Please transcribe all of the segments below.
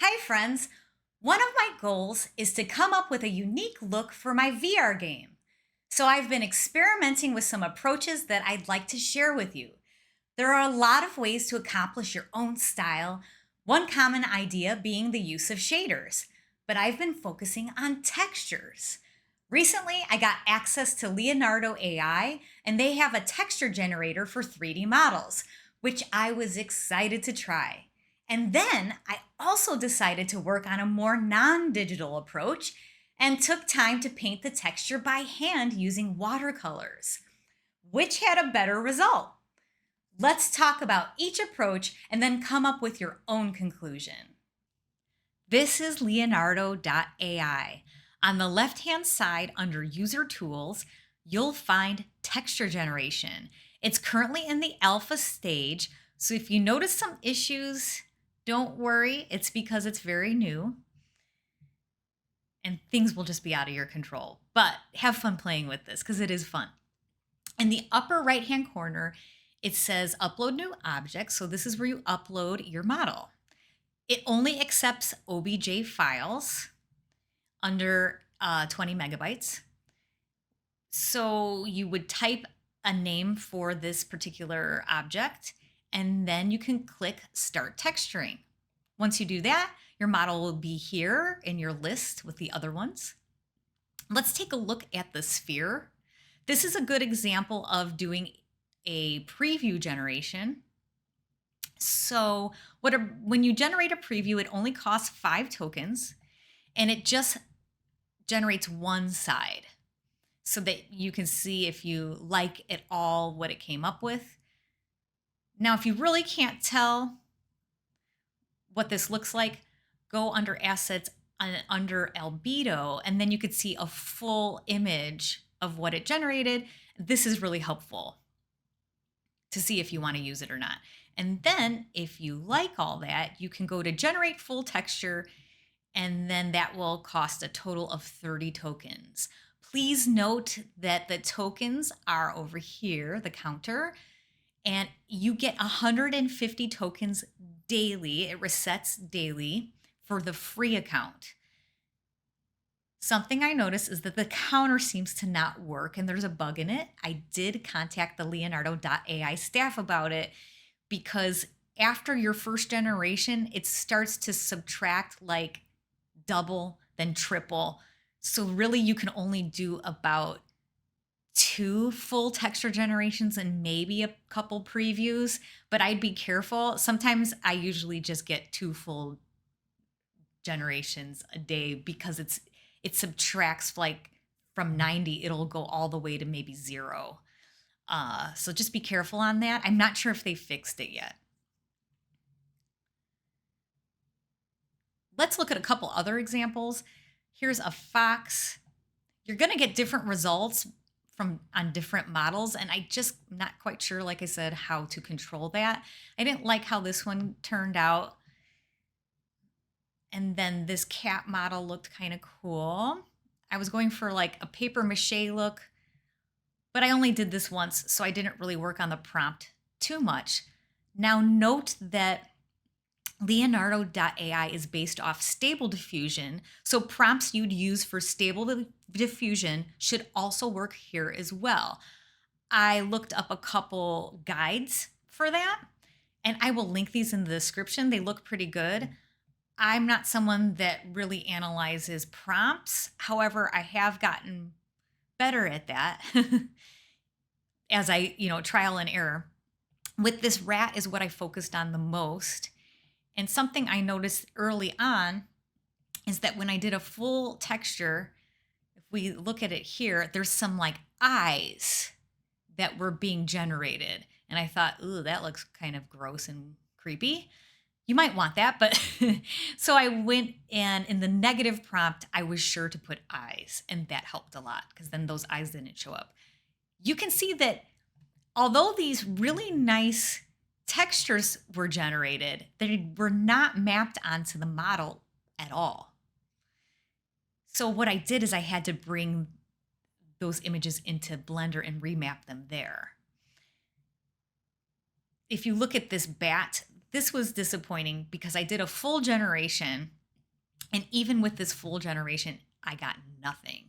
Hi, friends. One of my goals is to come up with a unique look for my VR game. So I've been experimenting with some approaches that I'd like to share with you. There are a lot of ways to accomplish your own style, one common idea being the use of shaders, but I've been focusing on textures. Recently, I got access to Leonardo.AI, and they have a texture generator for 3D models, which I was excited to try. And then I also decided to work on a more non digital approach and took time to paint the texture by hand using watercolors. Which had a better result? Let's talk about each approach and then come up with your own conclusion. This is Leonardo.AI. On the left-hand side under User Tools, you'll find texture generation. It's currently in the alpha stage, so if you notice some issues, don't worry, it's because it's very new and things will just be out of your control. But have fun playing with this because it is fun. In the upper right-hand corner, it says Upload New Object, so this is where you upload your model. It only accepts OBJ files under 20 megabytes. So you would type a name for this particular object, and then you can click Start Texturing. Once you do that, your model will be here in your list with the other ones. Let's take a look at the sphere. This is a good example of doing a preview generation. So when you generate a preview, it only costs 5 tokens, and it just generates one side so that you can see if you like at all what it came up with. Now, if you really can't tell what this looks like, go under Assets under Albedo, and then you could see a full image of what it generated. This is really helpful to see if you want to use it or not. And then if you like all that, you can go to Generate Full Texture, and then that will cost a total of 30 tokens. Please note that the tokens are over here, the counter, and you get 150 tokens daily. It resets daily for the free account. Something I noticed is that the counter seems to not work and there's a bug in it. I did contact the Leonardo.AI staff about it because after your first generation, it starts to subtract like double, then triple. So really you can only do about 2 full texture generations and maybe a couple previews, but I'd be careful. Sometimes I usually just get 2 full generations a day because it subtracts like from 90, it'll go all the way to maybe 0. So just be careful on that. I'm not sure if they fixed it yet. Let's look at a couple other examples. Here's a fox. You're going to get different results on different models, and I just not quite sure, like I said, how to control that. I didn't like how this one turned out. And then this cat model looked kind of cool. I was going for like a paper mache look, but I only did this once, so I didn't really work on the prompt too much. Now note that Leonardo.AI is based off Stable Diffusion, so prompts you'd use for Stable Diffusion should also work here as well. I looked up a couple guides for that, and I will link these in the description. They look pretty good. I'm not someone that really analyzes prompts. However, I have gotten better at that as I, trial and error. With this rat is what I focused on the most. And something I noticed early on is that when I did a full texture, if we look at it here, there's some like eyes that were being generated. And I thought, ooh, that looks kind of gross and creepy. You might want that, but so I went and in the negative prompt, I was sure to put eyes, and that helped a lot because then those eyes didn't show up. You can see that although these really nice textures were generated, they were not mapped onto the model at all. So what I did is I had to bring those images into Blender and remap them there. If you look at this bat, this was disappointing because I did a full generation. And even with this full generation, I got nothing.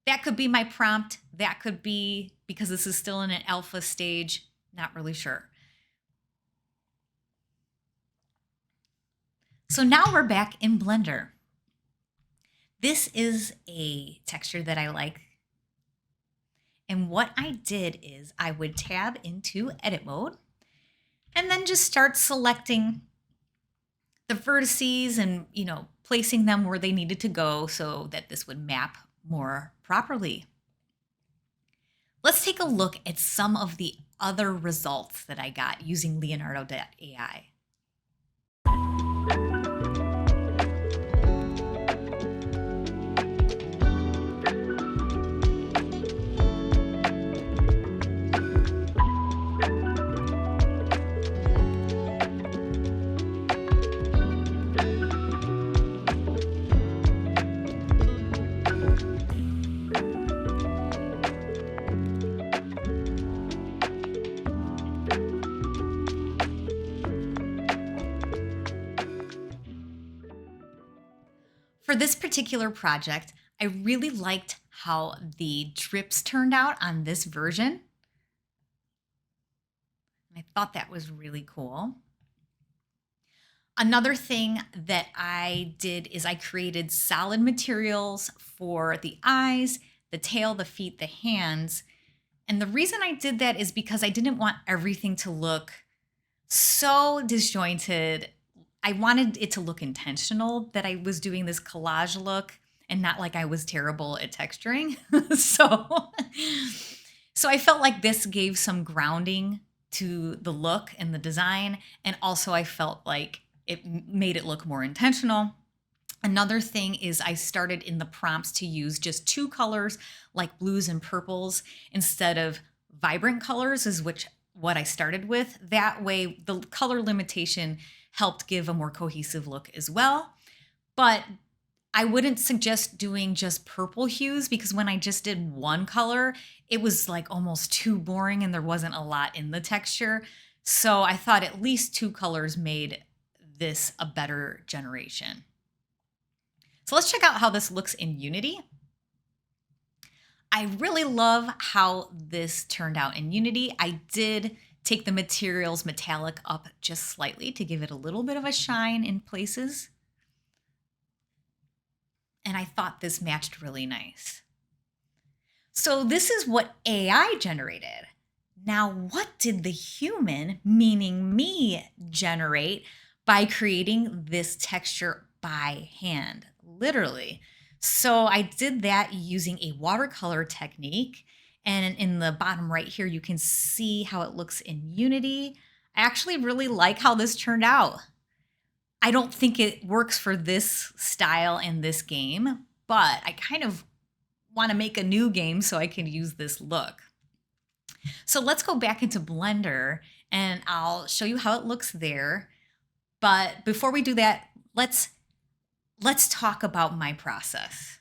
That could be my prompt. That could be because this is still in an alpha stage. Not really sure. So now we're back in Blender. This is a texture that I like. And what I did is I would tab into edit mode and then just start selecting the vertices and, placing them where they needed to go so that this would map more properly. Let's take a look at some of the other results that I got using Leonardo.AI. For this particular project, I really liked how the drips turned out on this version. And I thought that was really cool. Another thing that I did is I created solid materials for the eyes, the tail, the feet, the hands. And the reason I did that is because I didn't want everything to look so disjointed. I wanted it to look intentional, that I was doing this collage look and not like I was terrible at texturing. So I felt like this gave some grounding to the look and the design. And also I felt like it made it look more intentional. Another thing is I started in the prompts to use just 2 colors like blues and purples instead of vibrant colors is what I started with. That way the color limitation helped give a more cohesive look as well. But I wouldn't suggest doing just purple hues because when I just did 1 color, it was like almost too boring and there wasn't a lot in the texture. So I thought at least 2 colors made this a better generation. So let's check out how this looks in Unity. I really love how this turned out in Unity. I did take the materials metallic up just slightly to give it a little bit of a shine in places. And I thought this matched really nice. So this is what AI generated. Now, what did the human, meaning me, generate by creating this texture by hand, literally? So I did that using a watercolor technique. And in the bottom right here, you can see how it looks in Unity. I actually really like how this turned out. I don't think it works for this style and this game, but I kind of want to make a new game so I can use this look. So let's go back into Blender and I'll show you how it looks there. But before we do that, let's talk about my process.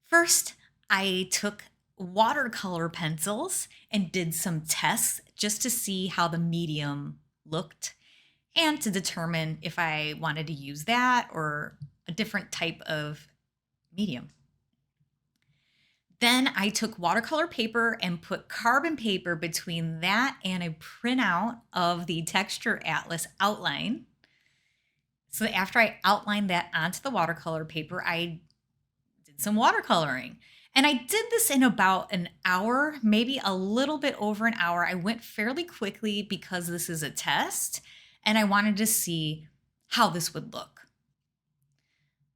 First, I took watercolor pencils and did some tests just to see how the medium looked and to determine if I wanted to use that or a different type of medium. Then I took watercolor paper and put carbon paper between that and a printout of the texture atlas outline. So after I outlined that onto the watercolor paper, I did some watercoloring. And I did this in about an hour, maybe a little bit over an hour. I went fairly quickly because this is a test and I wanted to see how this would look.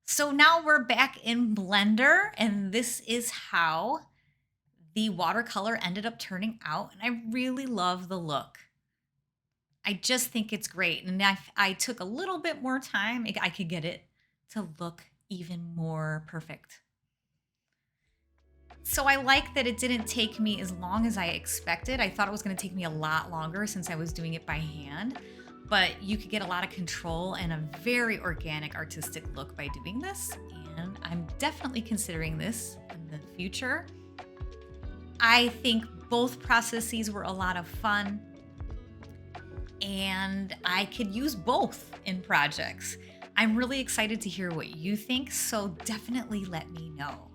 So now we're back in Blender and this is how the watercolor ended up turning out. And I really love the look. I just think it's great. And if I took a little bit more time, I could get it to look even more perfect. So I like that it didn't take me as long as I expected. I thought it was going to take me a lot longer since I was doing it by hand, but you could get a lot of control and a very organic artistic look by doing this. And I'm definitely considering this in the future. I think both processes were a lot of fun. and I could use both in projects. I'm really excited to hear what you think, so definitely let me know.